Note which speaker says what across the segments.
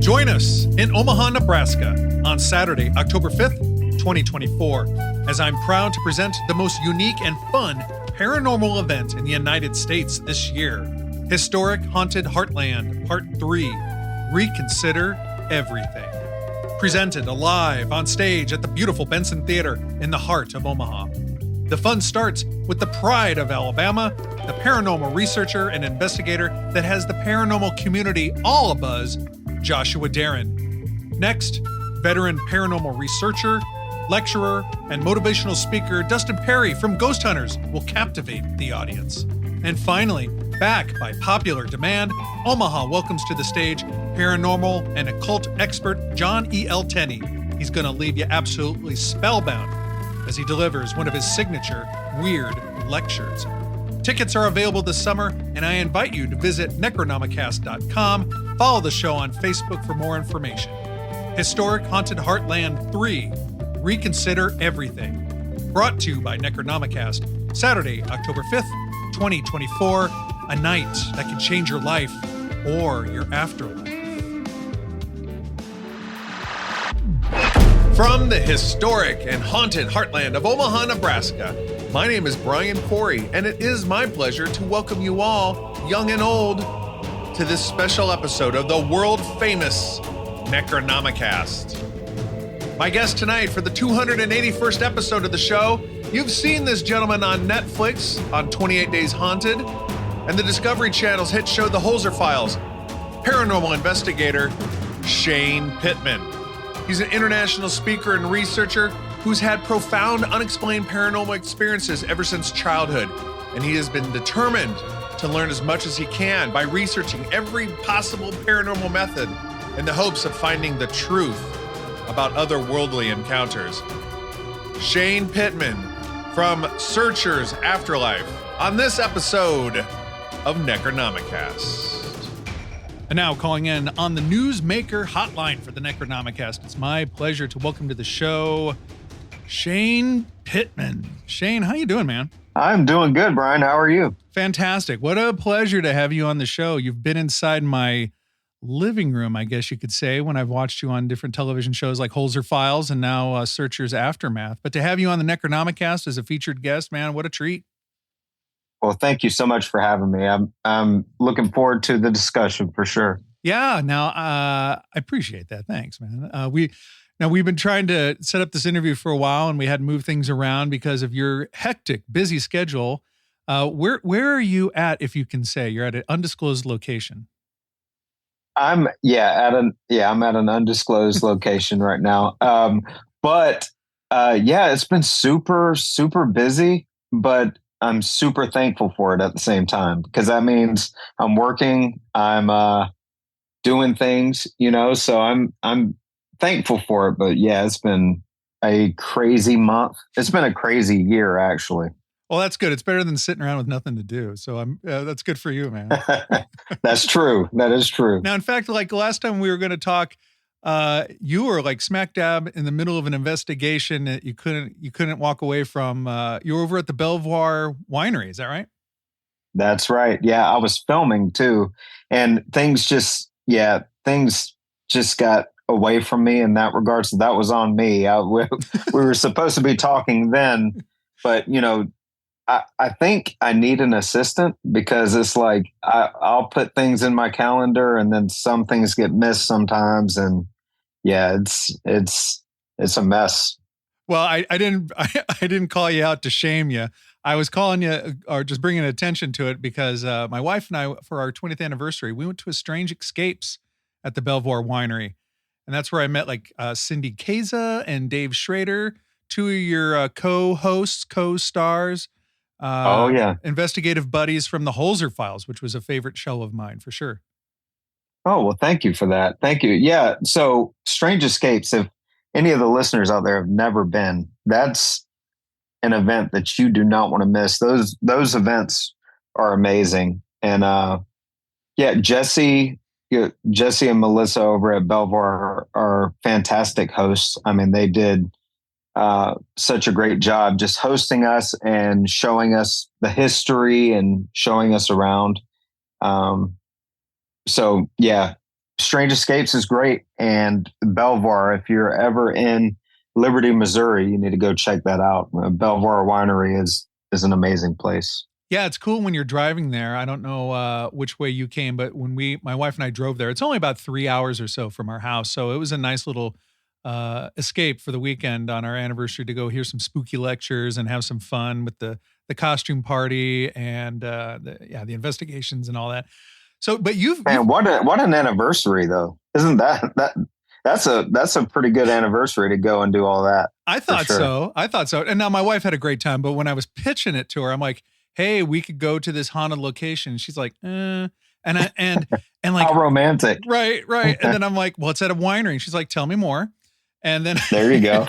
Speaker 1: Join us in Omaha, Nebraska on Saturday, October 5th, 2024, as I'm proud to present the most unique and fun paranormal event in the United States this year. Historic Haunted Heartland, Part 3, Reconsider Everything. Presented live on stage at the beautiful Benson Theater in the heart of Omaha. The fun starts with the pride of Alabama, the paranormal researcher and investigator that has the paranormal community all abuzz, Joshua Darren. Next, veteran paranormal researcher, lecturer, and motivational speaker Dustin Perry from Ghost Hunters will captivate the audience. And finally, back by popular demand, Omaha welcomes to the stage paranormal and occult expert John E. L. Tenney. He's going to leave you absolutely spellbound as he delivers one of his signature weird lectures. Tickets are available this summer, and I invite you to visit necronomicast.com. Follow the show on Facebook for more information. Historic Haunted Heartland 3, Reconsider Everything. Brought to you by Necronomicast, Saturday, October 5th, 2024, a night that can change your life or your afterlife. From the historic and haunted heartland of Omaha, Nebraska, my name is Brian Corey, and it is my pleasure to welcome you all, young and old, to this special episode of the world-famous Necronomicast. My guest tonight for the 281st episode of the show, you've seen this gentleman on Netflix on 28 Days Haunted and the Discovery Channel's hit show The Holzer Files, paranormal investigator Shane Pittman. He's an international speaker and researcher who's had profound unexplained paranormal experiences ever since childhood, and he has been determined to learn as much as he can by researching every possible paranormal method in the hopes of finding the truth about otherworldly encounters. Shane Pittman from Searchers Afterlife on this episode of Necronomicast. And now calling in on the Newsmaker hotline for the Necronomicast, it's my pleasure to welcome to the show Shane Pittman. Shane, how you doing, man?
Speaker 2: I'm doing good, Brian. How are you?
Speaker 1: Fantastic. What a pleasure to have you on the show. You've been inside my living room, I guess you could say, when I've watched you on different television shows like Holzer Files and now Searchers Aftermath. But to have you on the Necronomicast as a featured guest, man, what a treat.
Speaker 2: Well, thank you so much for having me. I'm looking forward to the discussion for sure.
Speaker 1: Yeah, now I appreciate that. Thanks, man. We've been trying to set up this interview for a while, and we had to move things around because of your hectic, busy schedule. Where are you at, if you can say? You're at an undisclosed location.
Speaker 2: I'm at an undisclosed location right now. It's been super, super busy, but I'm super thankful for it at the same time, because that means I'm working, I'm doing things, so I'm thankful for it. But yeah, it's been a crazy month. It's been a crazy year, actually.
Speaker 1: Well, that's good. It's better than sitting around with nothing to do. So that's good for you, man.
Speaker 2: That's true. That is true.
Speaker 1: Now, in fact, like last time we were going to talk, you were like smack dab in the middle of an investigation that you couldn't walk away from. You were over at the Belvoir Winery. Is that right?
Speaker 2: That's right. Yeah, I was filming too, and things just got away from me in that regard. So that was on me. We were supposed to be talking then, but I think I need an assistant, because it's like I'll put things in my calendar and then some things get missed sometimes, and yeah, it's a mess.
Speaker 1: Well, I didn't call you out to shame you. I was calling you or just bringing attention to it because my wife and I, for our 20th anniversary, we went to a Strange Escapes at the Belvoir Winery, and that's where I met Cindy Keza and Dave Schrader, two of your co-hosts, co-stars. Investigative buddies from the Holzer Files, which was a favorite show of mine for sure.
Speaker 2: Oh, well, thank you for that. Thank you. Yeah. So Strange Escapes, if any of the listeners out there have never been, that's an event that you do not want to miss. Those events are amazing. And Jesse and Melissa over at Belvoir are fantastic hosts. I mean, they did such a great job just hosting us and showing us the history and showing us around. So yeah, Strange Escapes is great. And Belvoir, if you're ever in Liberty, Missouri, you need to go check that out. Belvoir Winery is an amazing place.
Speaker 1: Yeah, it's cool when you're driving there. I don't know which way you came, but when my wife and I drove there, it's only about 3 hours or so from our house. So it was a nice little escape for the weekend on our anniversary to go hear some spooky lectures and have some fun with the costume party and the investigations and all that. So, but you've
Speaker 2: what an anniversary though, isn't that's a pretty good anniversary to go and do all that.
Speaker 1: I thought so. And now my wife had a great time, but when I was pitching it to her, I'm like, hey, we could go to this haunted location. She's like, and like
Speaker 2: how romantic.
Speaker 1: Right. And then I'm like, well, it's at a winery. And she's like, tell me more. And then
Speaker 2: there you go.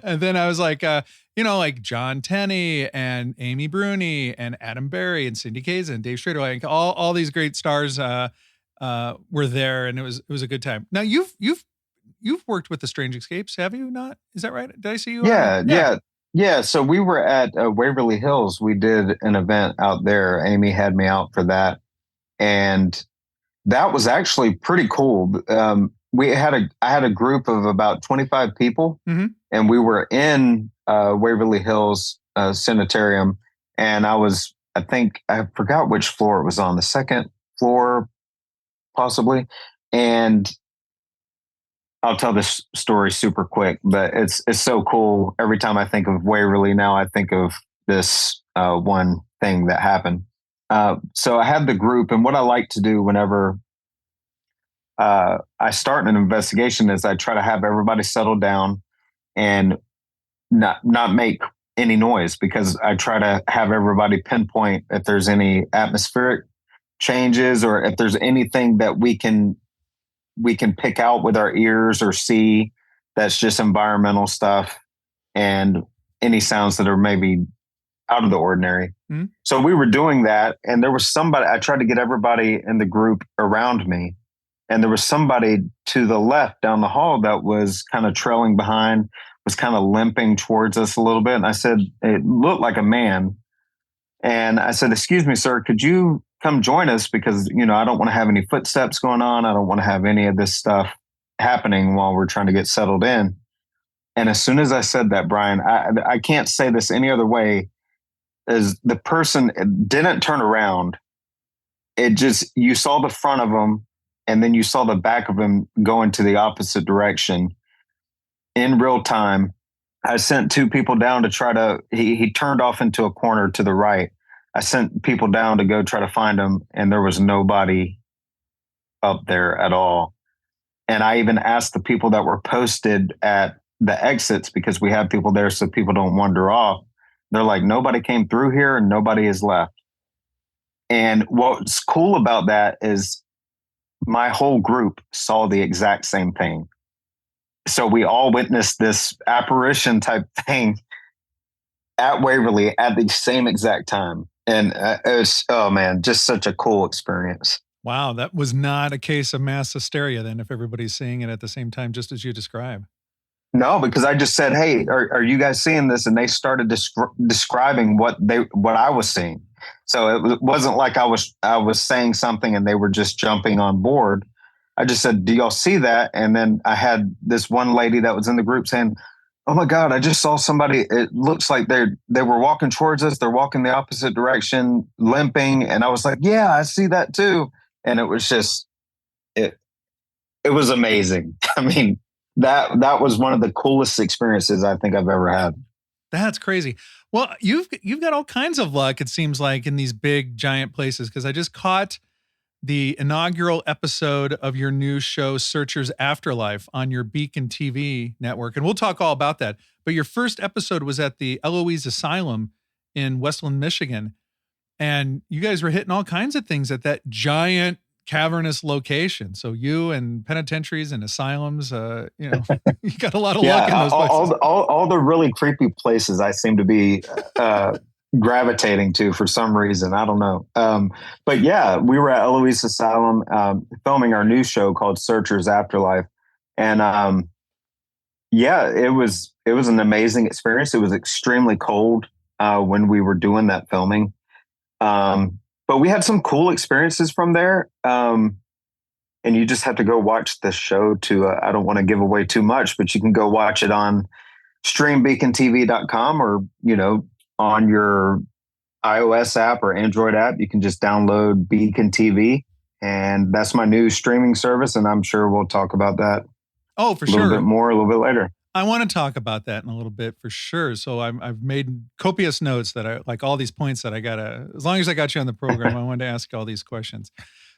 Speaker 1: And then I was like, like John Tenney and Amy Bruni and Adam Berry and Cindy Kaza and Dave Schrader, like all these great stars were there, and it was a good time. Now you've worked with the Strange Escapes, have you not? Is that right? Did I see you?
Speaker 2: Yeah. So we were at Waverly Hills. We did an event out there. Amy had me out for that, and that was actually pretty cool. I had a group of about 25 people,
Speaker 1: mm-hmm.
Speaker 2: and we were in Waverly Hills Sanitarium, and I think I forgot which floor it was on, the second floor, possibly. And I'll tell this story super quick, but it's so cool. Every time I think of Waverly now, I think of this one thing that happened. So I had the group, and what I like to do whenever I start an investigation is I try to have everybody settle down and not make any noise, because I try to have everybody pinpoint if there's any atmospheric changes or if there's anything that we can pick out with our ears or see that's just environmental stuff, and any sounds that are maybe out of the ordinary.
Speaker 1: Mm-hmm.
Speaker 2: So we were doing that, and there was somebody, I tried to get everybody in the group around me, and there was somebody to the left down the hall that was kind of trailing behind, was kind of limping towards us a little bit. And I said, it looked like a man. And I said, excuse me, sir, could you come join us? Because, I don't want to have any footsteps going on. I don't want to have any of this stuff happening while we're trying to get settled in. And as soon as I said that, Brian, I can't say this any other way, is the person didn't turn around. You saw the front of him, and then you saw the back of him going to the opposite direction in real time. I sent two people down to he turned off into a corner to the right. I sent people down to go try to find him, and there was nobody up there at all. And I even asked the people that were posted at the exits, because we have people there so people don't wander off. They're like, nobody came through here and nobody has left. And what's cool about that is my whole group saw the exact same thing. So we all witnessed this apparition type thing at Waverly at the same exact time. And it's, oh man, just such a cool experience.
Speaker 1: Wow. That was not a case of mass hysteria then, if everybody's seeing it at the same time, just as you describe.
Speaker 2: No, because I just said, hey, are you guys seeing this? And they started describing what I was seeing. So it wasn't like I was saying something and they were just jumping on board. I just said, do y'all see that? And then I had this one lady that was in the group saying, oh my God, I just saw somebody. It looks like they were walking towards us. They're walking the opposite direction, limping. And I was like, yeah, I see that too. And it was just, it was amazing. I mean, that was one of the coolest experiences I think I've ever had.
Speaker 1: That's crazy. Well, you've got all kinds of luck, it seems like, in these big giant places, because I just caught the inaugural episode of your new show, Searchers Afterlife, on your Beacon TV network. And we'll talk all about that. But your first episode was at the Eloise Asylum in Westland, Michigan. And you guys were hitting all kinds of things at that giant cavernous location. So you and penitentiaries and asylums, you got a lot of luck in those places.
Speaker 2: All the really creepy places I seem to be gravitating to for some reason. I don't know. But yeah, we were at Eloise Asylum filming our new show called Searchers Afterlife. And it was an amazing experience. It was extremely cold when we were doing that filming. But we had some cool experiences from there. and you just have to go watch the show to, I don't want to give away too much, but you can go watch it on streambeacontv.com, or, on your iOS app or Android app. You can just download Beacon TV, and that's my new streaming service. And I'm sure we'll talk about that.
Speaker 1: Oh, for
Speaker 2: a little
Speaker 1: sure.
Speaker 2: bit more, a little bit later.
Speaker 1: I want to talk about that in a little bit for sure. So I've made copious notes that I like all these points that I gotta, as long as I got you on the program, I wanted to ask all these questions.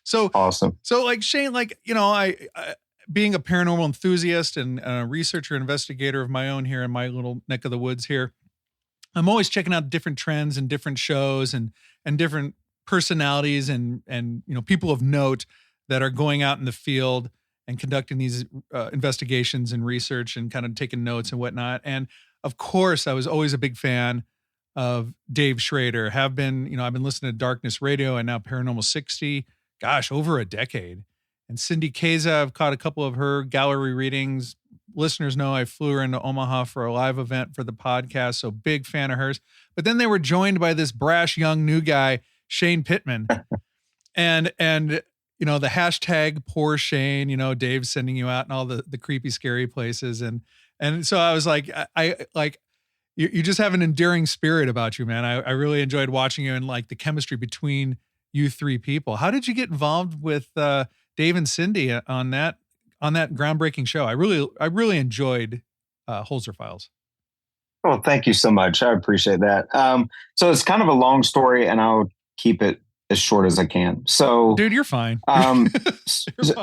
Speaker 1: So
Speaker 2: awesome.
Speaker 1: So like Shane, like, I being a paranormal enthusiast and a researcher, investigator of my own here in my little neck of the woods here, I'm always checking out different trends and different shows and different personalities and people of note that are going out in the field and conducting these investigations and research and kind of taking notes and whatnot. And of course, I was always a big fan of Dave Schrader. Have been, I've been listening to Darkness Radio and now Paranormal 60, gosh, over a decade. And Cindy Keza, I've caught a couple of her gallery readings. Listeners know I flew her into Omaha for a live event for the podcast, so big fan of hers. But then they were joined by this brash young new guy, Shane Pittman. and the hashtag poor Shane, Dave's sending you out in all the creepy, scary places. And so I was like, I like, you just have an endearing spirit about you, man. I really enjoyed watching you and like the chemistry between you three people. How did you get involved with Dave and Cindy on that groundbreaking show? I really enjoyed Holzer Files.
Speaker 2: Well, thank you so much. I appreciate that. So it's kind of a long story, and I'll keep it as short as I can. So,
Speaker 1: dude, you're fine.
Speaker 2: You're fine.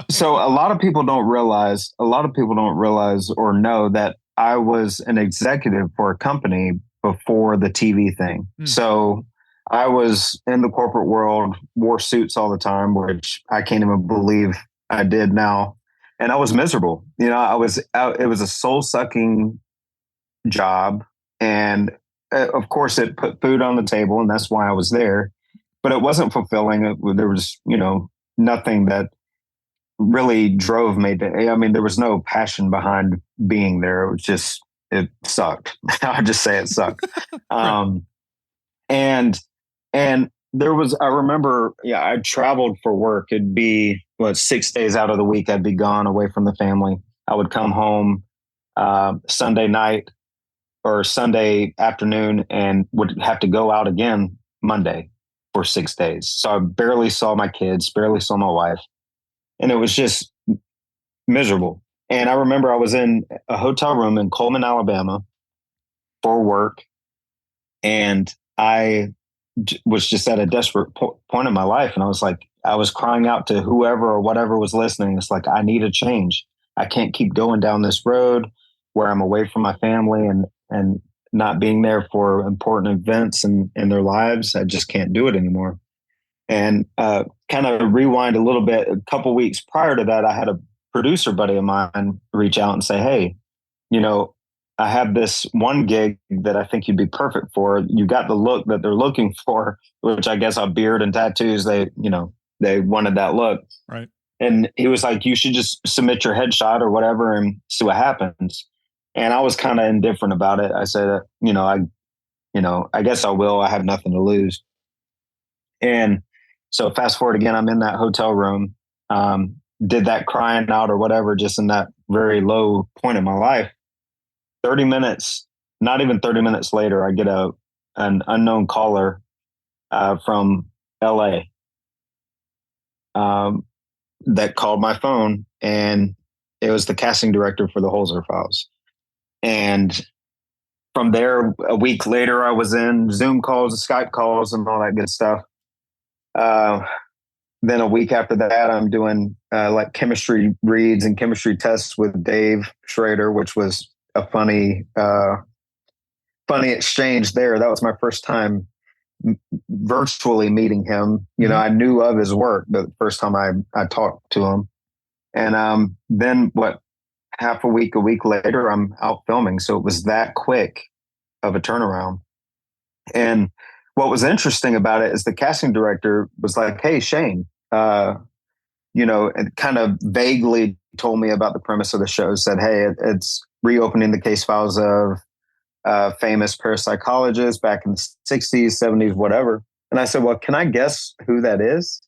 Speaker 2: So a lot of people don't realize or know that I was an executive for a company before the TV thing. So I was in the corporate world, wore suits all the time, which I can't even believe I did now. And I was miserable. It was a soul sucking job. And of course it put food on the table, and that's why I was there, but it wasn't fulfilling. There was, nothing that really drove me there was no passion behind being there. It was just, it sucked. I'll just say it sucked. And there was, I remember, I traveled for work. It'd be 6 days out of the week. I'd be gone away from the family. I would come home Sunday night or Sunday afternoon and would have to go out again Monday for 6 days. So I barely saw my kids, barely saw my wife. And it was just miserable. And I remember I was in a hotel room in Coleman, Alabama for work. And I was just at a desperate point in my life. And I was like, I was crying out to whoever or whatever was listening. It's like, I need a change. I can't keep going down this road where I'm away from my family and not being there for important events in their lives. I just can't do it anymore. And kind of rewind a little bit, a couple weeks prior to that, I had a producer buddy of mine reach out and say, hey, I have this one gig that I think you'd be perfect for. You got the look that they're looking for, which I guess a beard and tattoos, they wanted that look.
Speaker 1: Right. And
Speaker 2: he was like, you should just submit your headshot or whatever and see what happens. And I was kind of indifferent about it. I said, I guess I will. I have nothing to lose. And so fast forward again, I'm in that hotel room, did that crying out or whatever, just in that very low point in my life. 30 minutes, not even 30 minutes later, I get an unknown caller from LA that called my phone, and it was the casting director for the Holzer Files. And from there, a week later, I was in Zoom calls and Skype calls and all that good stuff. Then a week after that, I'm doing like chemistry reads and chemistry tests with Dave Schrader, which was a funny exchange there. That was my first time virtually meeting him. I knew of his work, but the first time I talked to him. And then half a week later, I'm out filming. So it was that quick of a turnaround. And what was interesting about it is the casting director was like, hey, Shane, and kind of vaguely told me about the premise of the show, said, hey, it's reopening the case files of famous parapsychologists back in the 60s, 70s, whatever. And I said, well, can I guess who that is?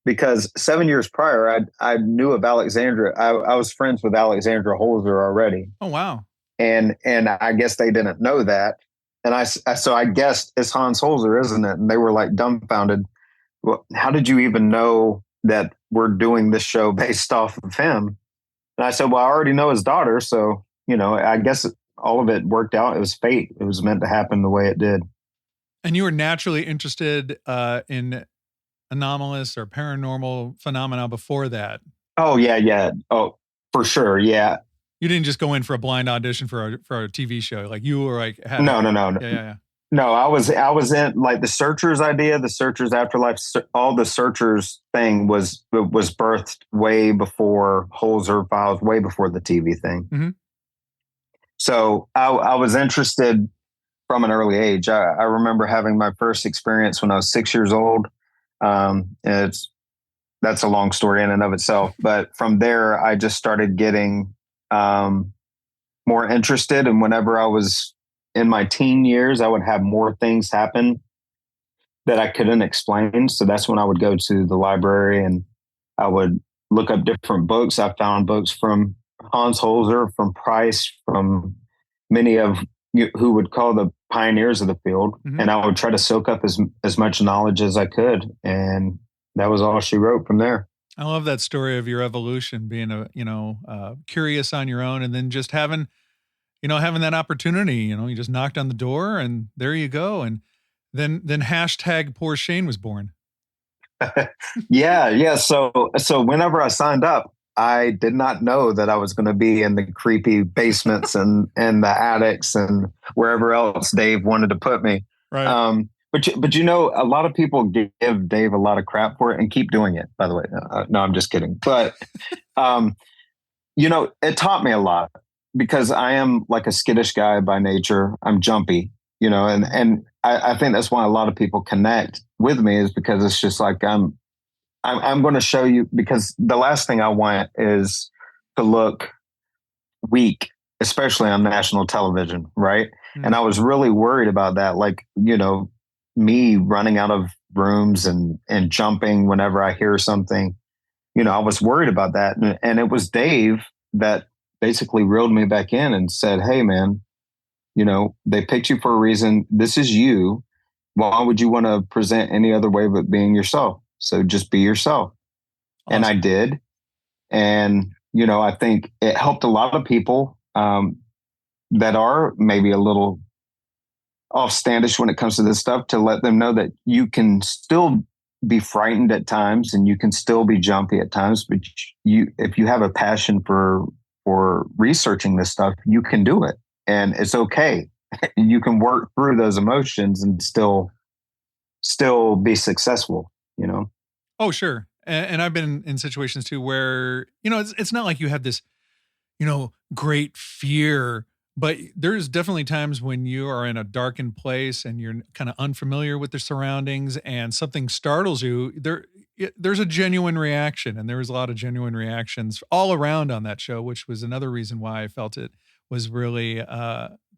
Speaker 2: because 7 years prior, I knew of Alexandra. I was friends with Alexandra Holzer already.
Speaker 1: Oh, wow.
Speaker 2: And I guess they didn't know that. And so I guessed it's Hans Holzer, isn't it? And they were like dumbfounded. Well, how did you even know that we're doing this show based off of him? And I said, well, I already know his daughter. So, I guess all of it worked out. It was fate. It was meant to happen the way it did.
Speaker 1: And you were naturally interested in anomalous or paranormal phenomena before that.
Speaker 2: Oh, yeah. Oh, for sure. Yeah.
Speaker 1: You didn't just go in for a blind audition for a TV show. Like you were like,
Speaker 2: no.
Speaker 1: Yeah.
Speaker 2: No, I was in like the Searchers idea, the Searchers Afterlife, all the Searchers thing was birthed way before Holzer Files, way before the TV thing.
Speaker 1: Mm-hmm.
Speaker 2: So I was interested from an early age. I remember having my first experience when I was 6 years old. That's a long story in and of itself. But from there, I just started getting more interested. And whenever I was in my teen years, I would have more things happen that I couldn't explain. So that's when I would go to the library and I would look up different books. I found books from Hans Holzer, from Price, from many of who would call the pioneers of the field.
Speaker 1: Mm-hmm.
Speaker 2: And I would try to soak up as much knowledge as I could. And that was all she wrote from there.
Speaker 1: I love that story of your evolution, being curious on your own, and then just having that opportunity. You just knocked on the door, and there you go. And then hashtag Poor Shane was born.
Speaker 2: Yeah. So whenever I signed up, I did not know that I was going to be in the creepy basements and the attics and wherever else Dave wanted to put me.
Speaker 1: Right.
Speaker 2: But a lot of people give Dave a lot of crap for it and keep doing it, by the way. No, I'm just kidding. But, it taught me a lot because I am like a skittish guy by nature. I'm jumpy, and I think that's why a lot of people connect with me is because it's just like, I'm going to show you, because the last thing I want is to look weak, especially on national television. Right. Mm-hmm. And I was really worried about that. Like, me running out of rooms and jumping whenever I hear something, I was worried about that. And it was Dave that basically reeled me back in and said, hey, man, they picked you for a reason. This is you. Why would you want to present any other way but being yourself? So just be yourself. Awesome. And I did. And, I think it helped a lot of people that are maybe a little offstandish when it comes to this stuff, to let them know that you can still be frightened at times and you can still be jumpy at times, but if you have a passion for researching this stuff, you can do it and it's okay. You can work through those emotions and still be successful,
Speaker 1: Oh, sure. And I've been in situations too where, it's not like you have this, great fear. But there's definitely times when you are in a darkened place and you're kind of unfamiliar with the surroundings and something startles you. There's a genuine reaction, and there was a lot of genuine reactions all around on that show, which was another reason why I felt it was really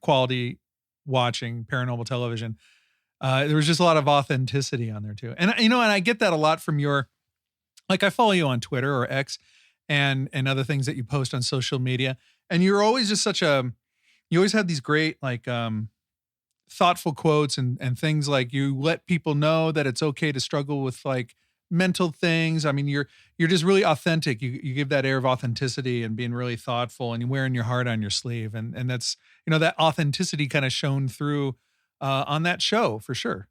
Speaker 1: quality watching paranormal television. There was just a lot of authenticity on there too. And, and I get that a lot from I follow you on Twitter or X and other things that you post on social media. And you're always just you always have these great, thoughtful quotes and things like you let people know that it's okay to struggle with mental things. I mean, you're just really authentic. You give that air of authenticity and being really thoughtful, and you're wearing your heart on your sleeve. And that's, that authenticity kind of shone through on that show for sure.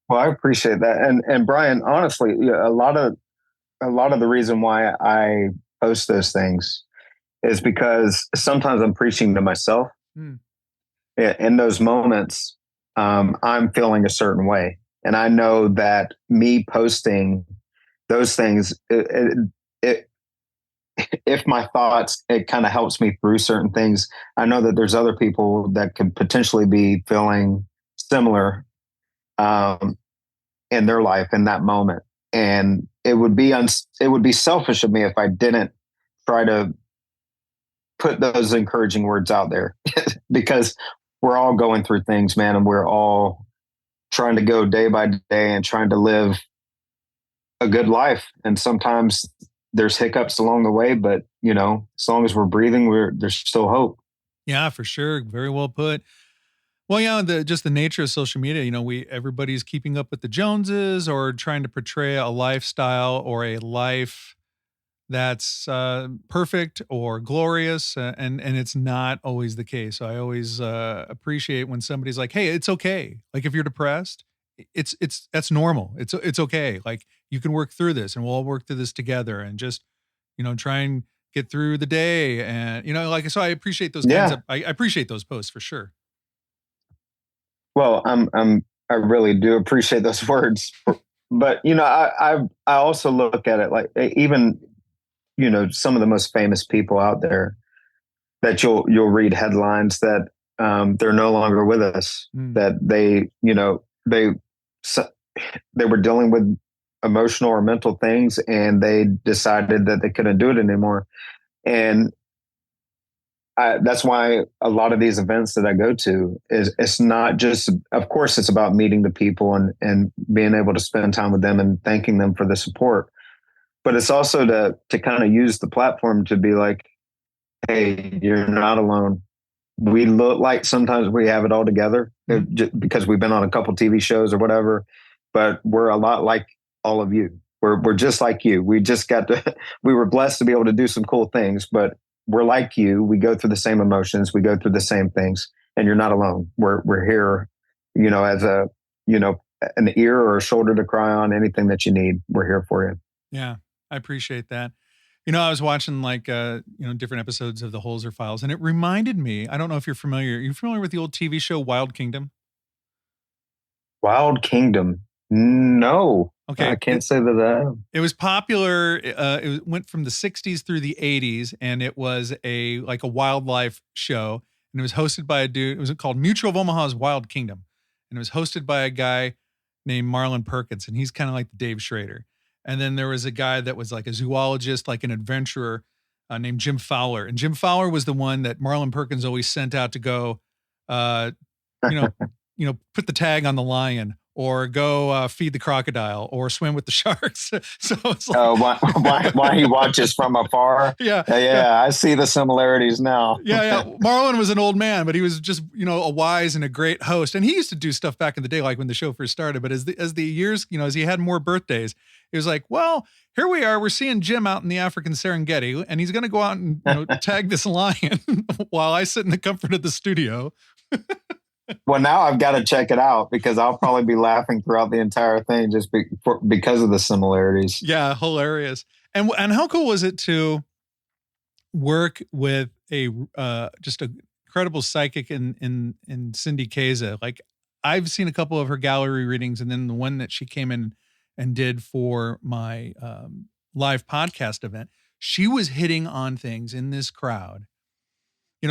Speaker 2: Well, I appreciate that. And Brian, honestly, a lot of the reason why I post those things is because sometimes I'm preaching to myself. In those moments, I'm feeling a certain way. And I know that me posting those things, if my thoughts, it kind of helps me through certain things. I know that there's other people that could potentially be feeling similar in their life in that moment. And it would be selfish of me if I didn't try to put those encouraging words out there because we're all going through things, man. And we're all trying to go day by day and trying to live a good life. And sometimes there's hiccups along the way, but as long as we're breathing, there's still hope.
Speaker 1: Yeah, for sure. Very well put. Well, yeah, just the nature of social media, everybody's keeping up with the Joneses or trying to portray a lifestyle or a life that's perfect or glorious, and it's not always the case. So I always appreciate when somebody's like, "Hey, it's okay. Like if you're depressed, that's normal. It's okay. Like you can work through this, and we'll all work through this together, and just try and get through the day." And like so, I appreciate those kinds
Speaker 2: Yeah.
Speaker 1: of. I appreciate those posts for sure.
Speaker 2: Well, I really do appreciate those words, but I also look at it like even some of the most famous people out there that you'll read headlines that they're no longer with us, that they were dealing with emotional or mental things, and they decided that they couldn't do it anymore. And that's why a lot of these events that I go to it's not just, of course, it's about meeting the people and being able to spend time with them and thanking them for the support. But it's also to kind of use the platform to be like, hey, you're not alone. We look like sometimes we have it all together just because we've been on a couple TV shows or whatever, but we're a lot like all of you. We're just like you. We just we were blessed to be able to do some cool things, but we're like you. We go through the same emotions. We go through the same things, and you're not alone. We're here, as an ear or a shoulder to cry on, anything that you need. We're here for you.
Speaker 1: Yeah, I appreciate that. I was watching different episodes of the Holzer Files, and it reminded me, I don't know if you're familiar. Are you familiar with the old TV show Wild Kingdom?
Speaker 2: Wild Kingdom. No.
Speaker 1: Okay.
Speaker 2: I can't say that.
Speaker 1: It was popular. It went from the 60s through the 80s, and it was a wildlife show, and it was hosted by a dude. It was called Mutual of Omaha's Wild Kingdom, and it was hosted by a guy named Marlon Perkins, and he's kind of like the Dave Schrader. And then there was a guy that was like a zoologist, like an adventurer, named Jim Fowler. And Jim Fowler was the one that Marlon Perkins always sent out to go, put the tag on the lion, or go feed the crocodile, or swim with the sharks. So it's like,
Speaker 2: why he watches from afar?
Speaker 1: Yeah.
Speaker 2: I see the similarities now.
Speaker 1: Yeah. Marlon was an old man, but he was just a wise and a great host. And he used to do stuff back in the day, like when the show first started. But as the years, as he had more birthdays, it was like, well, here we are. We're seeing Jim out in the African Serengeti, and he's going to go out and tag this lion while I sit in the comfort of the studio.
Speaker 2: Well, now I've got to check it out because I'll probably be laughing throughout the entire thing just because of the similarities.
Speaker 1: Yeah, hilarious. And how cool was it to work with a just an incredible psychic in Cindy Keza? Like, I've seen a couple of her gallery readings, and then the one that she came in and did for my live podcast event. She was hitting on things in this crowd.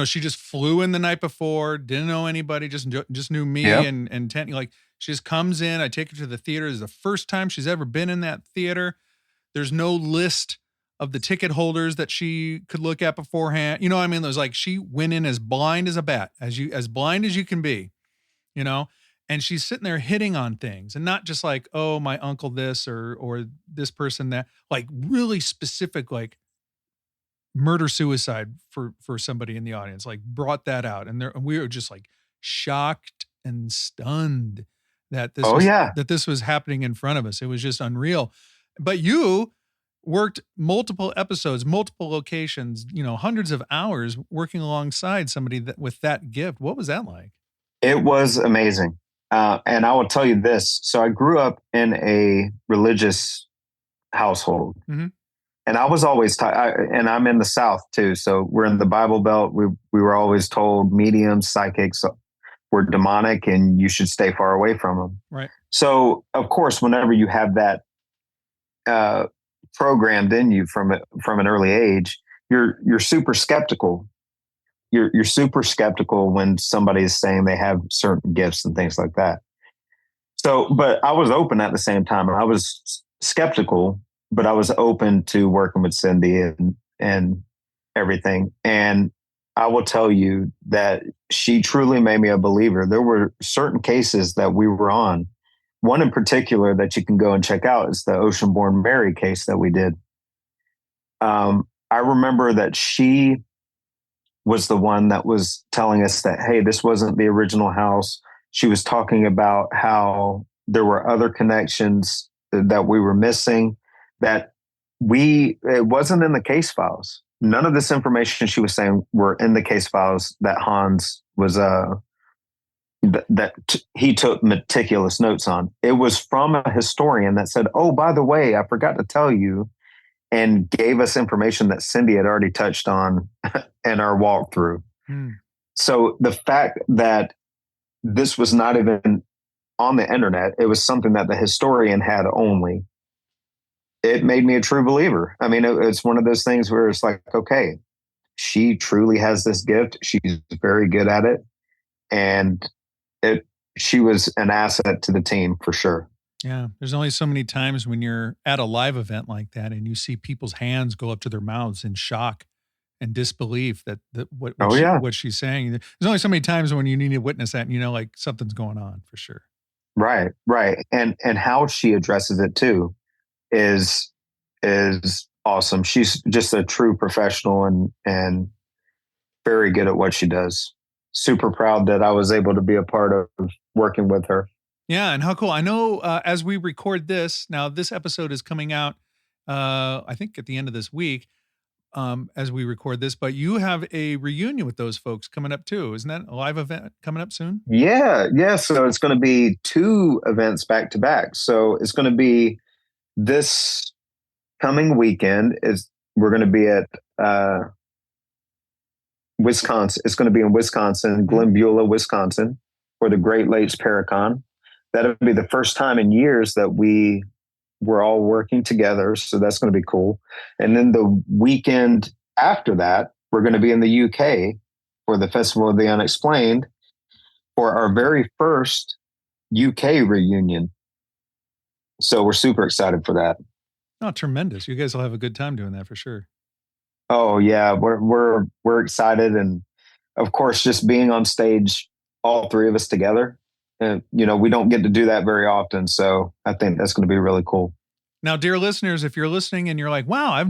Speaker 1: She just flew in the night before, didn't know anybody, just knew me. Yep. and Tent. Like, she just comes in. I take her to the theater. It's the first time she's ever been in that theater. There's no list of the ticket holders that she could look at beforehand. What I mean? There's like, she went in as blind as a bat, as blind as you can be, and she's sitting there hitting on things, and not just like, oh, my uncle this or this person that, like really specific, like murder suicide for somebody in the audience, like brought that out. And we were just like shocked and stunned that this was happening in front of us. It was just unreal. But you worked multiple episodes, multiple locations, hundreds of hours working alongside somebody with that gift. What was that like?
Speaker 2: It was amazing. And I will tell you this. So I grew up in a religious household. Mm-hmm. And I was always, and I'm in the South too. So we're in the Bible Belt. We were always told mediums, psychics were demonic and you should stay far away from them.
Speaker 1: Right.
Speaker 2: So of course, whenever you have that programmed in you from an early age, you're super skeptical. You're super skeptical when somebody is saying they have certain gifts and things like that. So, but I was open at the same time. I was skeptical, but I was open to working with Cindy and everything. And I will tell you that she truly made me a believer. There were certain cases that we were on one in particular that you can go and check out is the Oceanborn Mary case that we did. I remember that she was the one that was telling us that, hey, this wasn't the original house. She was talking about how there were other connections that we were missing, that it wasn't in the case files. None of this information she was saying were in the case files that Hans was, he took meticulous notes on. It was from a historian that said, oh, by the way, I forgot to tell you, and gave us information that Cindy had already touched on in our walkthrough. So the fact that this was not even on the internet, it was something that the historian had only, it made me a true believer. I mean, it's one of those things where it's like, okay, she truly has this gift. She's very good at it. And she was an asset to the team for sure.
Speaker 1: Yeah. There's only so many times when you're at a live event like that and you see people's hands go up to their mouths in shock and disbelief that what she's saying. There's only so many times when you need to witness that and like something's going on for sure.
Speaker 2: Right. And how she addresses it too is awesome. She's just a true professional and very good at what she does. Super proud that I was able to be a part of working with her.
Speaker 1: Yeah, and how cool. I know as we record this, now this episode is coming out, I think at the end of this week, as we record this, but you have a reunion with those folks coming up too. Isn't that a live event coming up soon?
Speaker 2: Yeah. So it's going to be 2 events back to back. So it's going to be this coming weekend we're going to be at Wisconsin. It's going to be in Wisconsin, Glen Beulah, Wisconsin, for the Great Lakes Paracon. That'll be the first time in years that we're all working together. So that's going to be cool. And then the weekend after that, we're going to be in the UK for the Festival of the Unexplained for our very first UK reunion. So we're super excited for that.
Speaker 1: Oh, tremendous. You guys will have a good time doing that for sure.
Speaker 2: Oh yeah. We're excited. And of course, just being on stage, all 3 of us together. And, we don't get to do that very often. So I think that's going to be really cool.
Speaker 1: Now, dear listeners, if you're listening and you're like, wow,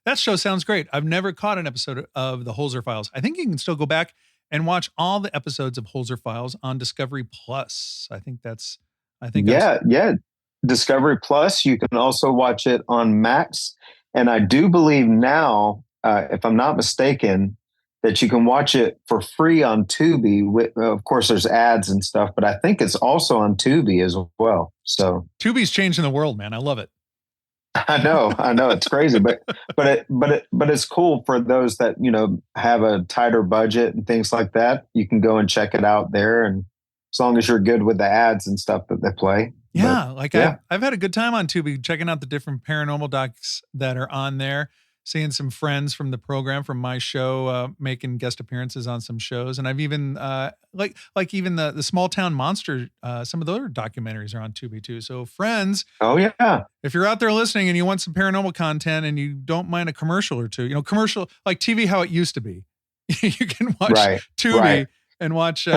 Speaker 1: that show sounds great. I've never caught an episode of the Holzer Files. I think you can still go back and watch all the episodes of Holzer Files on Discovery Plus. Yeah.
Speaker 2: Discovery Plus. You can also watch it on Max. And I do believe now, if I'm not mistaken, that you can watch it for free on Tubi. Of course, there's ads and stuff, but I think it's also on Tubi as well. So
Speaker 1: Tubi's changing the world, man. I love it.
Speaker 2: I know it's crazy, but it's cool for those that, have a tighter budget and things like that. You can go and check it out there. And as long as you're good with the ads and stuff that they play.
Speaker 1: Yeah. I've had a good time on Tubi, checking out the different paranormal docs that are on there. Seeing some friends from the program, from my show, making guest appearances on some shows. And I've even, like even the Small Town Monster, some of the other documentaries are on Tubi too. So friends.
Speaker 2: Oh yeah.
Speaker 1: If you're out there listening and you want some paranormal content and you don't mind a commercial or two, commercial, like TV, how it used to be, you can watch Tubi and watch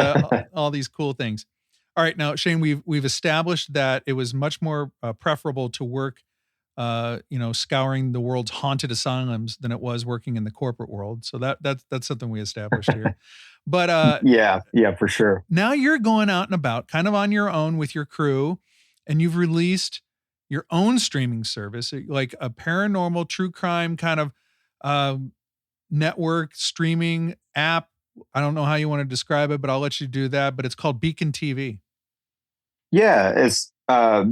Speaker 1: all these cool things. All right. Now, Shane, we've established that it was much more preferable to work scouring the world's haunted asylums than it was working in the corporate world. So that's something we established here. But
Speaker 2: yeah, for sure.
Speaker 1: Now you're going out and about kind of on your own with your crew, and you've released your own streaming service, like a paranormal true crime kind of network streaming app. I don't know how you want to describe it, but I'll let you do that. But it's called Beacon TV.
Speaker 2: Yeah, it's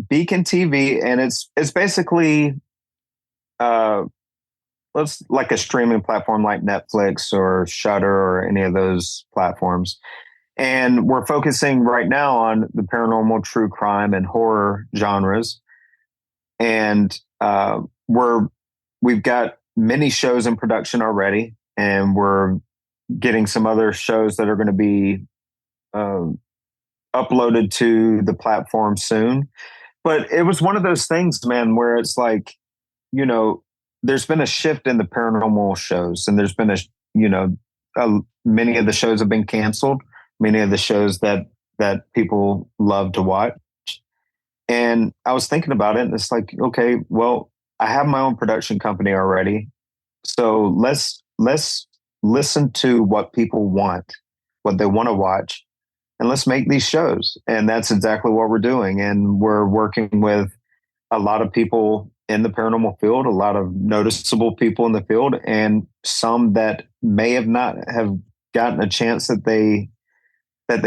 Speaker 2: Beacon TV, and it's basically let's like a streaming platform like Netflix or Shudder or any of those platforms. And we're focusing right now on the paranormal, true crime, and horror genres. And we've got many shows in production already, and we're getting some other shows that are going to be uploaded to the platform soon. But it was one of those things, man, where it's like, there's been a shift in the paranormal shows, and there's been many of the shows have been canceled. Many of the shows that people love to watch. And I was thinking about it, and it's like, okay, well, I have my own production company already. So let's listen to what people want, what they want to watch, and let's make these shows. And that's exactly what we're doing. And we're working with a lot of people in the paranormal field, a lot of noticeable people in the field, and some that may have not have gotten a chance that they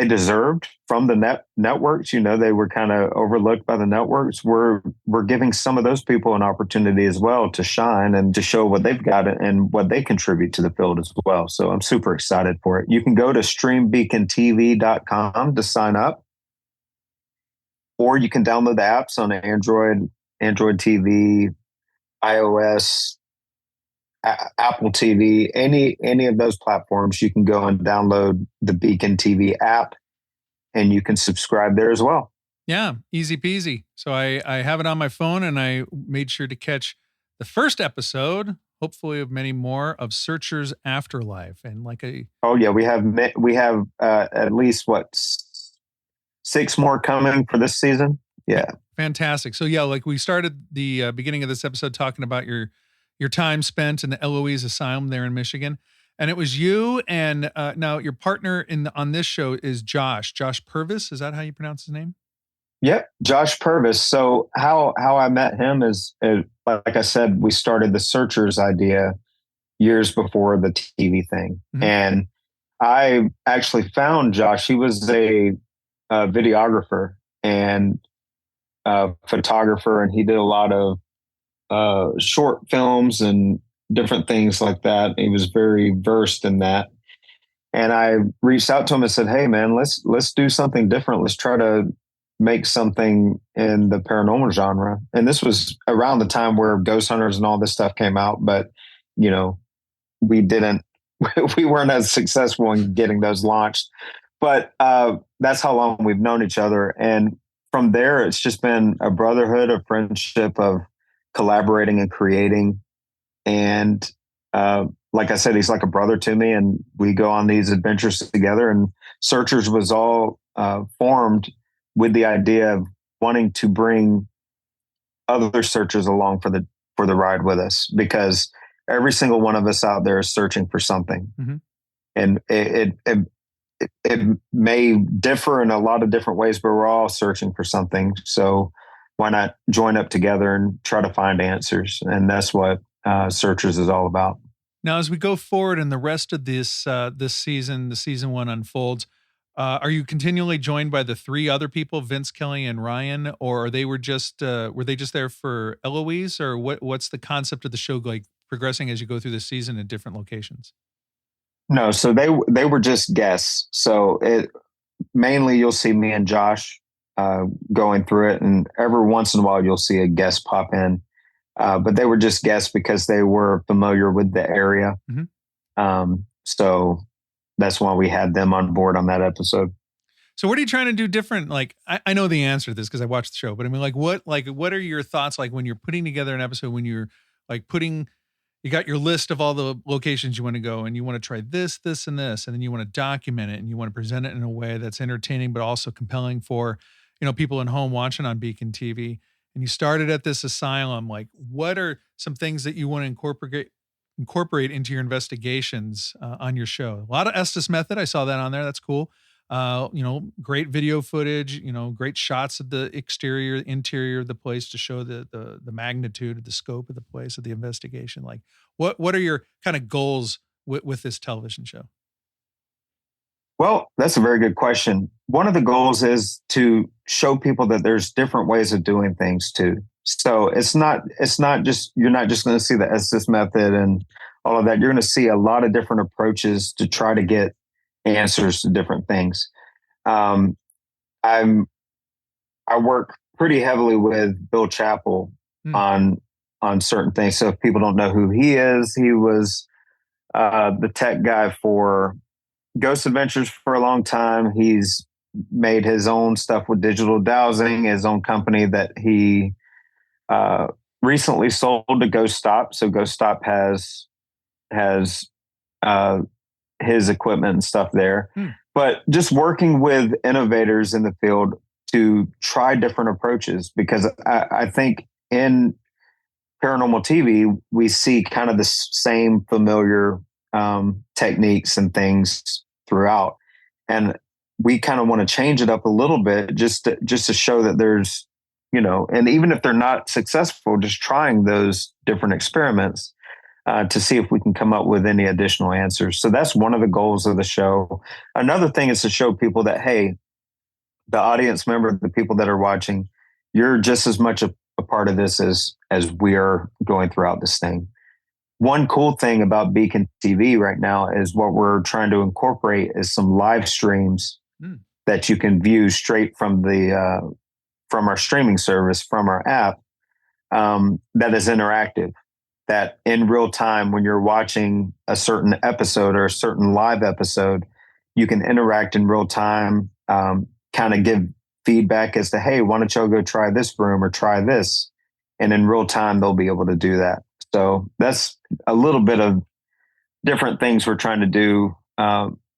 Speaker 2: deserved from the networks. You know, they were kind of overlooked by the networks. We're giving some of those people an opportunity as well to shine and to show what they've got and what they contribute to the field as well. So I'm super excited for it. You can go to streambeacontv.com to sign up, or you can download the apps on Android TV, iOS, Apple TV, any of those platforms. You can go and download the Beacon TV app, and you can subscribe there as well.
Speaker 1: Yeah, easy peasy. So I have it on my phone, and I made sure to catch the first episode, hopefully of many more, of Searchers Afterlife. And
Speaker 2: oh yeah, we have at least 6 more coming for this season. Yeah,
Speaker 1: fantastic. So yeah, like we started the beginning of this episode talking about your time spent in the Eloise Asylum there in Michigan. And it was you and now your partner on this show is Josh Purvis. Is that how you pronounce his name?
Speaker 2: Yep, Josh Purvis. So how I met him is, like I said, we started the Searchers idea years before the TV thing. Mm-hmm. And I actually found Josh. He was a videographer and photographer, and he did a lot of short films and different things like that. He was very versed in that. And I reached out to him and said, "Hey man, let's do something different. Let's try to make something in the paranormal genre." And this was around the time where Ghost Hunters and all this stuff came out, but you know, we weren't as successful in getting those launched. But that's how long we've known each other. And from there, it's just been a brotherhood, a friendship of collaborating and creating. And like I said, he's like a brother to me, and we go on these adventures together. And Searchers was all formed with the idea of wanting to bring other searchers along for the ride with us, because every single one of us out there is searching for something. Mm-hmm. And it may differ in a lot of different ways, but we're all searching for something. So why not join up together and try to find answers? And that's what Searchers is all about.
Speaker 1: Now, as we go forward and the rest of this season, the season 1 unfolds, are you continually joined by the 3 other people, Vince, Kelly, and Ryan, or were they just there for Eloise, or what's the concept of the show like progressing as you go through the season in different locations?
Speaker 2: No, so they were just guests. So mainly you'll see me and Josh going through it, and every once in a while you'll see a guest pop in. But they were just guests because they were familiar with the area. Mm-hmm. So that's why we had them on board on that episode.
Speaker 1: So what are you trying to do different? Like, I know the answer to this because I watched the show, but I mean, what are your thoughts like when you're putting together an episode, when you're like you got your list of all the locations you want to go, and you want to try this, this, and this, and then you want to document it, and you want to present it in a way that's entertaining, but also compelling for, people at home watching on Beacon TV. And you started at this asylum. Like, what are some things that you want to incorporate into your investigations on your show? A lot of Estes method. I saw that on there. That's cool. Great video footage, great shots of the interior of the place to show the magnitude of the scope of the place of the investigation. Like what are your kind of goals with this television show?
Speaker 2: Well, that's a very good question. One of the goals is to show people that there's different ways of doing things too. So it's not just, you're not just going to see the Estes method and all of that. You're going to see a lot of different approaches to try to get answers to different things. I work pretty heavily with Bill Chappell on certain things. So if people don't know who he is, he was the tech guy for Ghost Adventures for a long time. He's made his own stuff with Digital Dowsing, his own company that he recently sold to Ghost Stop. So Ghost Stop has his equipment and stuff there. But just working with innovators in the field to try different approaches, because I think in paranormal TV, we see kind of the same familiar techniques and things throughout. And we kind of want to change it up a little bit just to show that there's, and even if they're not successful, just trying those different experiments to see if we can come up with any additional answers. So that's one of the goals of the show. Another thing is to show people that, hey, the audience member, the people that are watching, you're just as much a part of this as we are going throughout this thing. One cool thing about Beacon TV right now is what we're trying to incorporate is some live streams that you can view straight from from our streaming service, from our app, that is interactive. That in real time, when you're watching a certain episode or a certain live episode, you can interact in real time, kind of give feedback as to, hey, why don't y'all go try this room or try this? And in real time, they'll be able to do that. So that's a little bit of different things we're trying to do,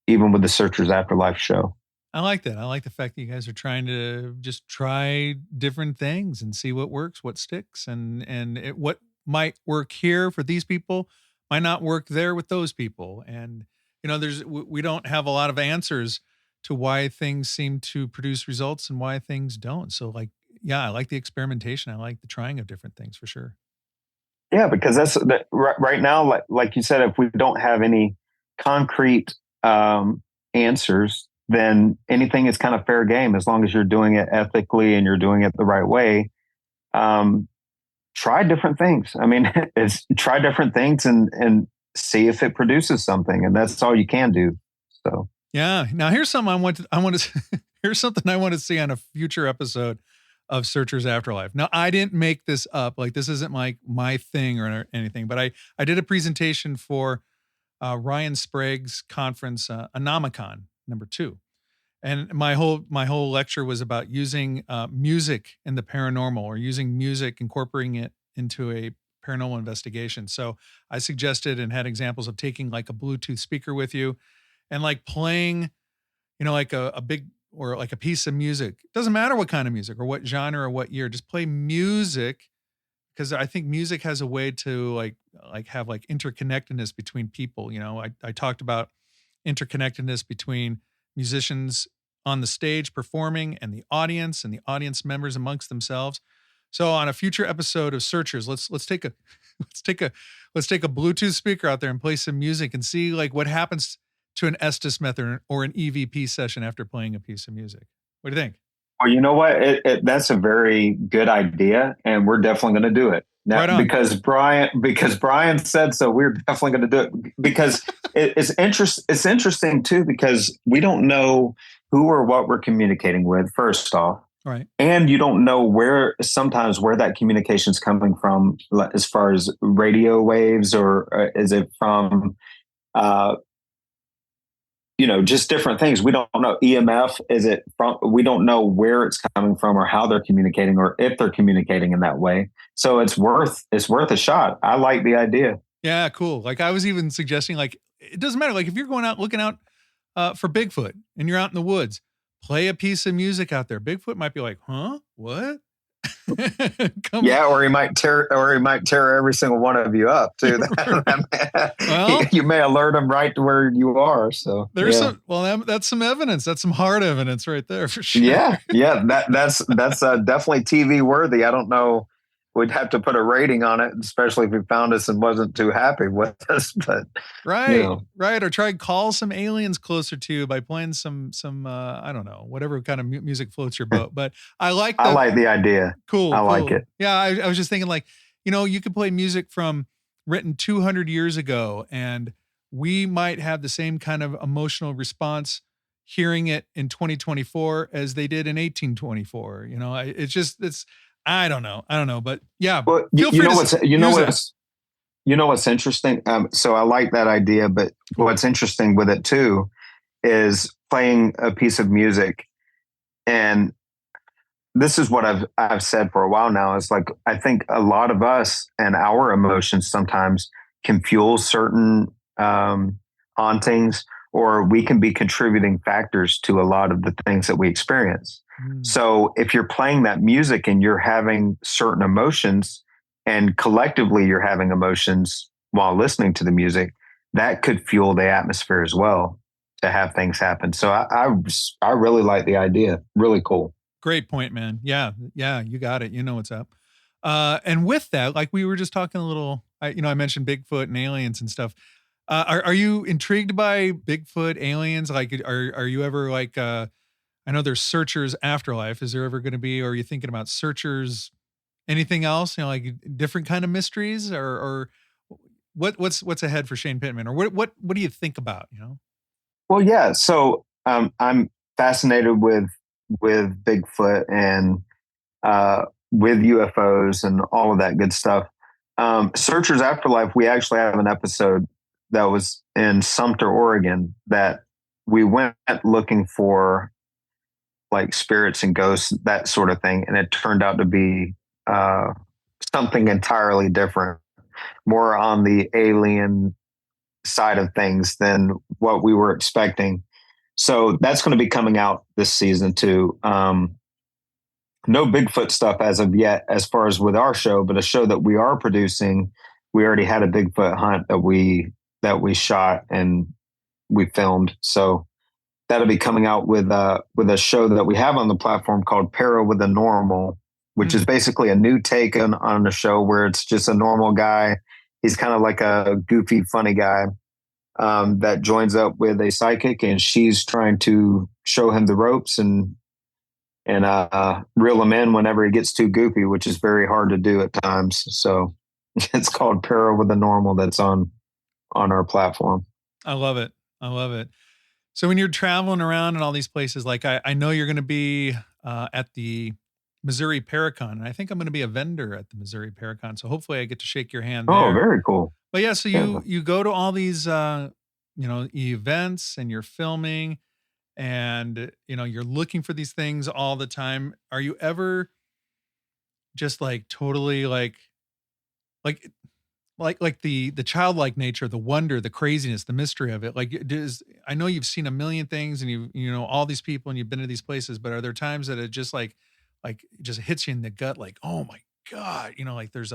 Speaker 2: even with the Searchers Afterlife show.
Speaker 1: I like that. I like the fact that you guys are trying to just try different things and see what works, what sticks, and what might work here for these people might not work there with those people. And, we don't have a lot of answers to why things seem to produce results and why things don't. So I like the experimentation. I like the trying of different things for sure.
Speaker 2: Yeah, because that's right now, like you said, if we don't have any concrete answers, then anything is kind of fair game as long as you're doing it ethically and you're doing it the right way. Try different things. I mean, it's try different things and see if it produces something, and that's all you can do. So
Speaker 1: yeah. Now here's something here's something I want to see on a future episode of Searchers Afterlife. Now, I didn't make this up. This isn't my thing or anything, but I did a presentation for Ryan Sprague's conference, Anomicon #2. And my whole lecture was about using music in the paranormal, or using music, incorporating it into a paranormal investigation. So I suggested and had examples of taking a Bluetooth speaker with you and playing, a big, or a piece of music. It doesn't matter what kind of music or what genre or what year, just play music, because I think music has a way to have interconnectedness between people. I talked about interconnectedness between musicians on the stage performing and the audience members amongst themselves. So on a future episode of Searchers, let's take a Bluetooth speaker out there and play some music and see what happens to an Estes method or an EVP session after playing a piece of music. What do you think?
Speaker 2: Well, you know what? That's a very good idea, and we're definitely going to do it now.
Speaker 1: Right on.
Speaker 2: Because Brian said so. We're definitely going to do it because it's interesting too, because we don't know who or what we're communicating with, first off.
Speaker 1: Right.
Speaker 2: And you don't know sometimes where that communication is coming from, as far as radio waves, or is it from, just different things. We don't know. EMF, is it from, we don't know where it's coming from or how they're communicating or if they're communicating in that way. So it's worth a shot. I like the idea.
Speaker 1: Yeah, cool. I was even suggesting, it doesn't matter. If you're going out looking out for Bigfoot and you're out in the woods, play a piece of music out there. Bigfoot might be like, huh? What?
Speaker 2: Or he might tear every single one of you up too.
Speaker 1: Well,
Speaker 2: you may alert him right to where you are. So
Speaker 1: there's that's some evidence. That's some hard evidence right there for sure.
Speaker 2: Yeah. That's definitely TV worthy. I don't know. We'd have to put a rating on it, especially if he found us and wasn't too happy with us. But
Speaker 1: right. Or try to call some aliens closer to you by playing some I don't know, whatever kind of music floats your boat. But I like
Speaker 2: the idea.
Speaker 1: Cool.
Speaker 2: I like it.
Speaker 1: Yeah, I was just thinking you could play music written 200 years ago, and we might have the same kind of emotional response hearing it in 2024 as they did in 1824. I don't know, but yeah.
Speaker 2: Well, you know what's interesting. So I like that idea, but what's interesting with it too is playing a piece of music, and this is what I've said for a while now. Is I think a lot of us and our emotions sometimes can fuel certain hauntings, or we can be contributing factors to a lot of the things that we experience.
Speaker 1: Mm.
Speaker 2: So if you're playing that music and you're having certain emotions, and collectively you're having emotions while listening to the music, that could fuel the atmosphere as well to have things happen. So I really like the idea. Really cool.
Speaker 1: Great point, man. Yeah. Yeah. You got it. You know what's up. And with that, like we were just talking a little, I mentioned Bigfoot and aliens and stuff. Are you intrigued by Bigfoot, aliens? Like, are you ever like, I know there's Searchers Afterlife. Is there ever going to be, or are you thinking about Searchers, anything else, like different kind of mysteries or what's ahead for Shane Pittman, or what do you think about,
Speaker 2: Well, yeah. So I'm fascinated with Bigfoot and with UFOs and all of that good stuff. Searchers Afterlife, we actually have an episode that was in Sumter, Oregon, that we went looking for like spirits and ghosts, that sort of thing. And it turned out to be something entirely different, more on the alien side of things than what we were expecting. So that's going to be coming out this season too. No Bigfoot stuff as of yet, as far as with our show, but a show that we are producing. We already had a Bigfoot hunt that we shot and we filmed. So that'll be coming out with a show that we have on the platform called Para with the Normal, which is basically a new take on a show where it's just a normal guy. He's kind of like a goofy, funny guy that joins up with a psychic, and she's trying to show him the ropes and reel him in whenever he gets too goofy, which is very hard to do at times. So it's called Para with the Normal. That's on our platform.
Speaker 1: I love it. I love it. So when you're traveling around in all these places, like I know you're going to be at the Missouri Paracon, and I think I'm going to be a vendor at the Missouri Paracon. So hopefully I get to shake your hand there.
Speaker 2: Oh, very cool.
Speaker 1: But yeah, so you go to all these events and you're filming, and you're looking for these things all the time. Are you ever just like totally like the childlike nature, the wonder, the craziness, the mystery of it? Like, I know you've seen a million things and you know all these people and you've been to these places, but are there times that it just like just hits you in the gut, like, oh my God, like there's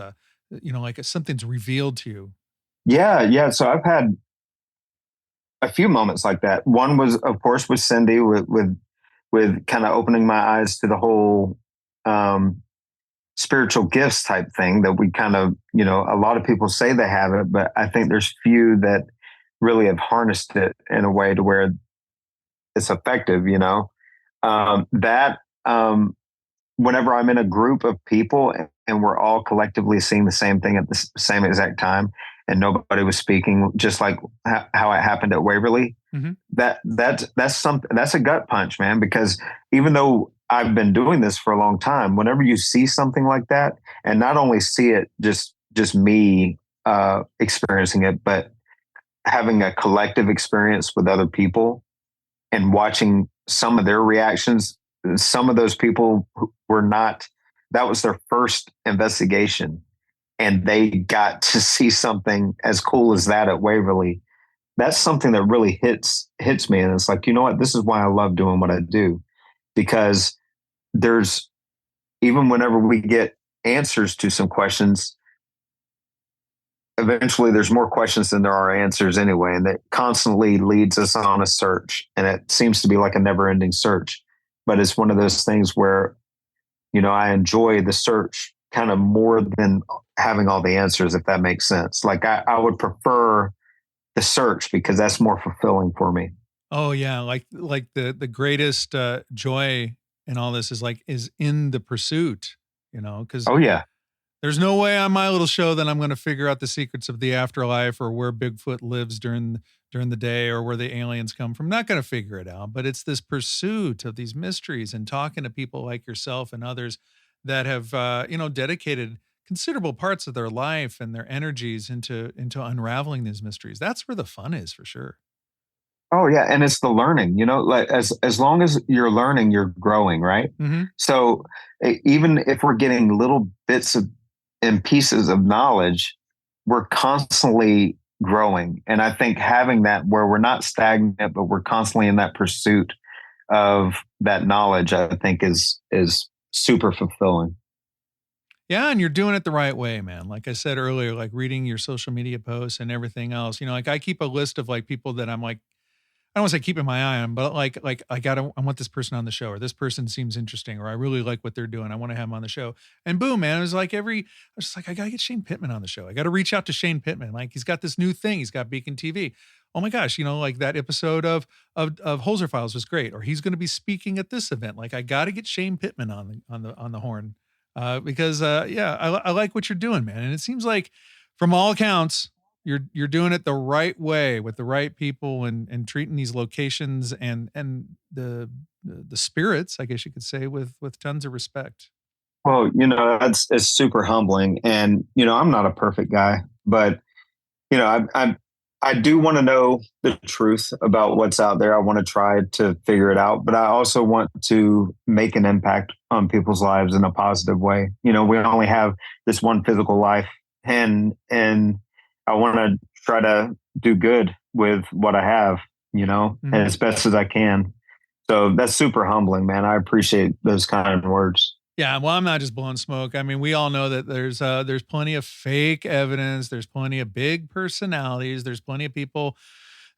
Speaker 1: like something's revealed to you?
Speaker 2: Yeah. So I've had a few moments like that. One was, of course, with Cindy, with kind of opening my eyes to the whole spiritual gifts type thing that we kind of, a lot of people say they have it, but I think there's few that really have harnessed it in a way to where it's effective, whenever I'm in a group of people and we're all collectively seeing the same thing at the same exact time, and nobody was speaking, just like how it happened at Waverly, that's a gut punch, man, because even though I've been doing this for a long time, whenever you see something like that, and not only see it just me experiencing it, but having a collective experience with other people and watching some of their reactions, some of those people were not, that was their first investigation, and they got to see something as cool as that at Waverly. That's something that really hits me. And it's like, you know what? This is why I love doing what I do, because there's, even whenever we get answers to some questions, eventually there's more questions than there are answers anyway. And that constantly leads us on a search. And it seems to be like a never ending search, but it's one of those things where, I enjoy the search kind of more than having all the answers, if that makes sense. Like I would prefer the search because that's more fulfilling for me.
Speaker 1: Oh yeah. Like the greatest joy in all this is in the pursuit, cause
Speaker 2: oh yeah,
Speaker 1: there's no way on my little show that I'm going to figure out the secrets of the afterlife or where Bigfoot lives during the day or where the aliens come from. I'm not going to figure it out, but it's this pursuit of these mysteries and talking to people like yourself and others that have, dedicated considerable parts of their life and their energies into unraveling these mysteries. That's where the fun is, for sure.
Speaker 2: Oh yeah, and it's the learning. Like as long as you're learning, you're growing, right?
Speaker 1: Mm-hmm.
Speaker 2: So even if we're getting little bits and pieces of knowledge, we're constantly growing. And I think having that where we're not stagnant, but we're constantly in that pursuit of that knowledge, I think is super fulfilling.
Speaker 1: Yeah, and you're doing it the right way, man. Like I said earlier, like reading your social media posts and everything else. Like I keep a list of like people that I'm like, I don't want to say keeping my eye on, but like I want this person on the show, or this person seems interesting, or I really like what they're doing. I want to have them on the show. And boom, man, it was like I was just like, I gotta get Shane Pittman on the show. I gotta reach out to Shane Pittman. Like he's got this new thing. He's got Beacon TV. Oh my gosh, like that episode of Holzer Files was great. Or he's gonna be speaking at this event. Like I gotta get Shane Pittman on the horn. Because yeah, I like what you're doing, man. And it seems like from all accounts, you're doing it the right way with the right people and treating these locations and the spirits, I guess you could say, with tons of respect.
Speaker 2: Well, it's super humbling, and I'm not a perfect guy, but I do want to know the truth about what's out there. I want to try to figure it out, but I also want to make an impact on people's lives in a positive way. We only have this one physical life, and I want to try to do good with what I have, and as best as I can. So that's super humbling, man. I appreciate those kind of words.
Speaker 1: Yeah, well, I'm not just blowing smoke. I mean, we all know that there's plenty of fake evidence. There's plenty of big personalities. There's plenty of people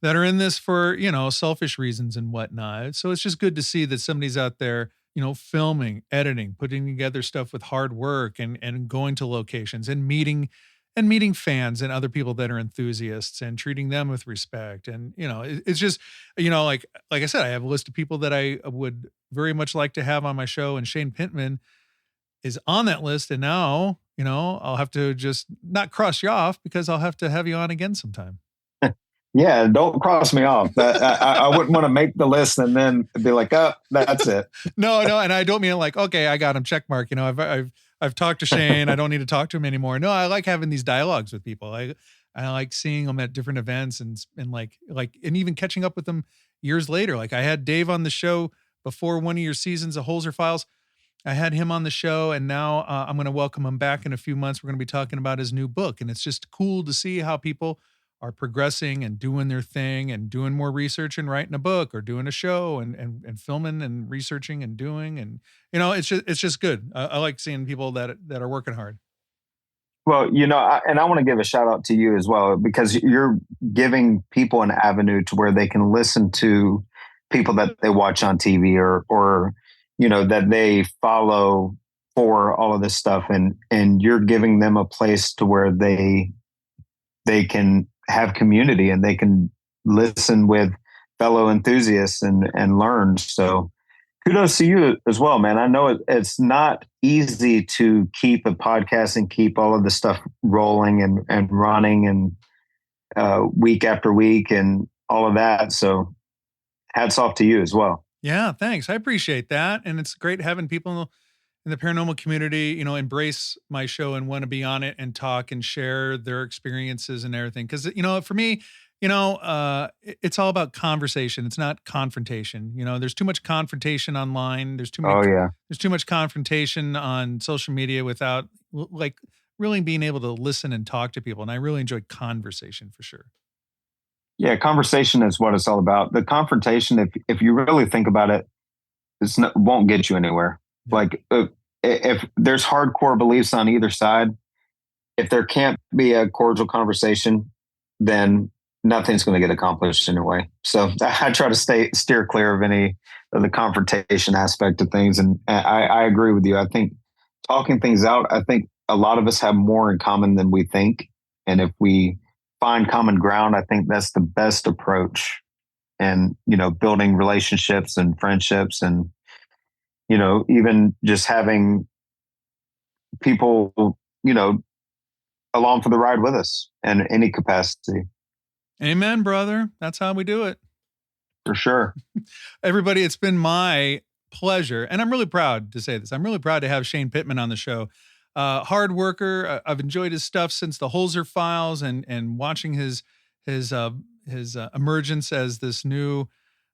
Speaker 1: that are in this for, selfish reasons and whatnot. So it's just good to see that somebody's out there, filming, editing, putting together stuff with hard work and going to locations and meeting fans and other people that are enthusiasts and treating them with respect. And, it's just, like I said, I have a list of people that I would very much like to have on my show, and Shane Pittman is on that list. And now, I'll have to just not cross you off because I'll have to have you on again sometime.
Speaker 2: Yeah, don't cross me off. I wouldn't want to make the list and then be like, oh, that's it.
Speaker 1: No, and I don't mean like, okay, I got him, check mark. I've talked to Shane. I don't need to talk to him anymore. No, I like having these dialogues with people. I like seeing them at different events and even catching up with them years later. Like I had Dave on the show before one of your seasons of Holzer Files. I had him on the show, and now I'm going to welcome him back in a few months. We're going to be talking about his new book, and it's just cool to see how people are progressing and doing their thing and doing more research and writing a book or doing a show and filming and researching and doing. And, it's just good. I like seeing people that are working hard.
Speaker 2: Well, and I want to give a shout out to you as well, because you're giving people an avenue to where they can listen to people that they watch on TV or that they follow for all of this stuff. And you're giving them a place to where they can have community and they can listen with fellow enthusiasts and learn. So kudos to you as well, man. I know it's not easy to keep a podcast and keep all of the stuff rolling and running and week after week and all of that. So hats off to you as well.
Speaker 1: Yeah, thanks. I appreciate that. And it's great having people in the paranormal community, embrace my show and want to be on it and talk and share their experiences and everything. Cause for me, it's all about conversation. It's not confrontation. There's too much confrontation online. There's too much confrontation on social media without like really being able to listen and talk to people. And I really enjoy conversation for sure.
Speaker 2: Yeah. Conversation is what it's all about. The confrontation, if you really think about it, won't get you anywhere. Yeah. Like if there's hardcore beliefs on either side, if there can't be a cordial conversation, then nothing's going to get accomplished anyway. So I try to steer clear of any of the confrontation aspect of things. And I agree with you. I think talking things out, I think a lot of us have more in common than we think. And if we find common ground, I think that's the best approach. And, building relationships and friendships and, even just having people, along for the ride with us in any capacity.
Speaker 1: Amen, brother. That's how we do it.
Speaker 2: For sure.
Speaker 1: Everybody, it's been my pleasure. And I'm really proud to say this. I'm really proud to have Shane Pittman on the show. Hard worker. I've enjoyed his stuff since the Holzer Files and watching his emergence as this new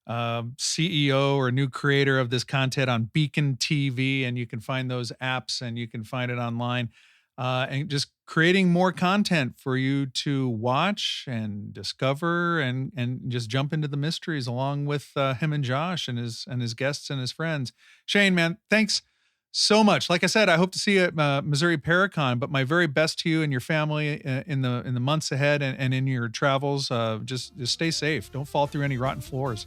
Speaker 1: CEO or new creator of this content on Beacon TV. And you can find those apps and you can find it online. and just creating more content for you to watch and discover and just jump into the mysteries along with him and Josh and his guests and his friends. Shane, man, thanks so much. Like I said, I hope to see you at Missouri Paracon, but my very best to you and your family in the months ahead and in your travels. Just stay safe. Don't fall through any rotten floors.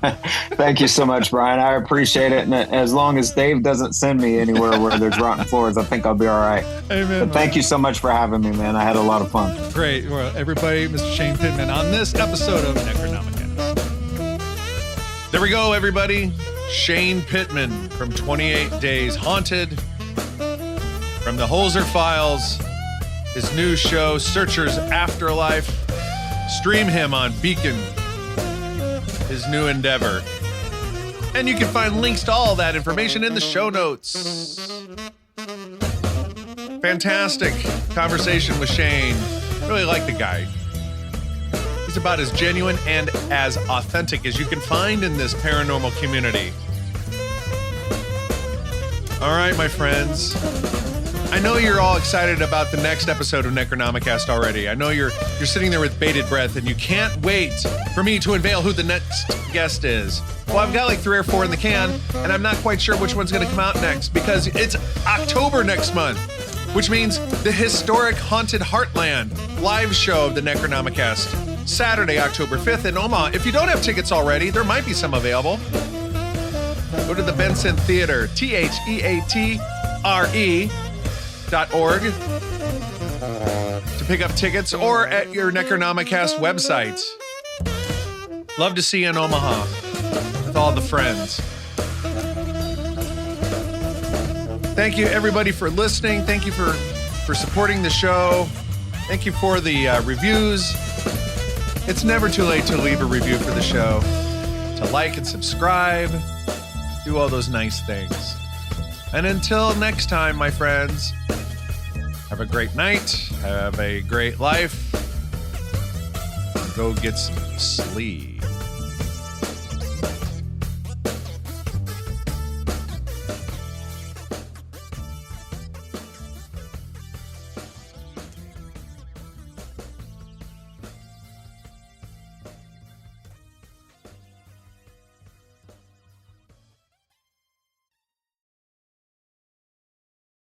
Speaker 2: Thank you so much, Brian. I appreciate it. And as long as Dave doesn't send me anywhere where there's rotten floors, I think I'll be all right.
Speaker 1: Amen.
Speaker 2: But thank you so much for having me, man. I had a lot of fun.
Speaker 1: Great. Well, everybody, Mr. Shane Pittman on this episode of Necronomicon. There we go, everybody. Shane Pittman from 28 Days Haunted, from the Holzer Files, his new show, Searchers Afterlife. Stream him on Beacon, his new endeavor. And you can find links to all that information in the show notes. Fantastic conversation with Shane. Really like the guy. He's about as genuine and as authentic as you can find in this paranormal community. All right, my friends. I know you're all excited about the next episode of Necronomicast already. I know you're sitting there with bated breath and you can't wait for me to unveil who the next guest is. Well, I've got like 3 or 4 in the can, and I'm not quite sure which one's going to come out next because it's October next month, which means the historic Haunted Heartland live show of the Necronomicast, Saturday, October 5th in Omaha. If you don't have tickets already, there might be some available. Go to the Benson Theater, theatre.org to pick up tickets, or at your Necronomicast website. Love to see you in Omaha with all the friends. Thank you, everybody, for listening. Thank you for supporting the show. Thank you for the reviews. It's never too late to leave a review for the show, to like and subscribe, do all those nice things. And until next time, my friends, have a great night, have a great life, go get some sleep.